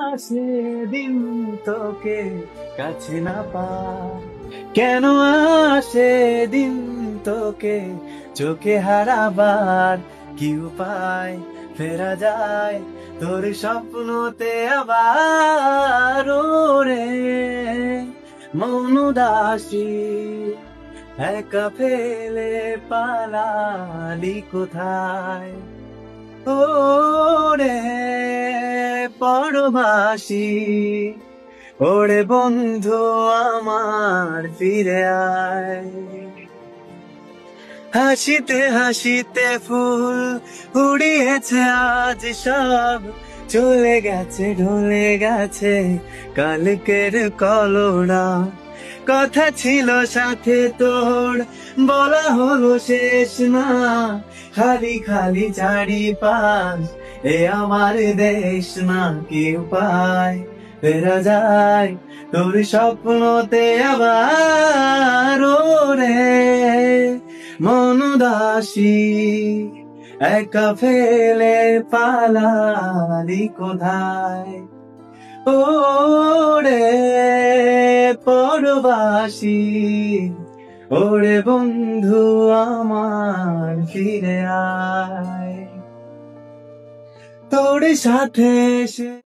আসে দিন তোকে কাছে না পায়, কেন আসে দিন তোকে চোখে হারাবার কি উপায় ফেরা যায় তোর স্বপ্নতে আবার রে মন উদাসী একা ফেলে পালালি কোথায় ওরে পরবাসী ওরে বন্ধু আমার ফিরে আয় হাসিতে হাসিতে ফুল উড়িয়েছে আজ সব চলে গেছে ঢলে গেছে কালকের কলরা কথা ছিল সাথে তোর বলা হলো শেষ না খালি খালি চারিপাশ এ আমার দেশ না কি উপায় ফেরা যায় তোর স্বপ্নতে আবার রে মন উদাসী একা ফেলে পালালি কোথায় ওরে পরবাসী ওরে বন্ধু আমার ফিরে আয় তোর সাথে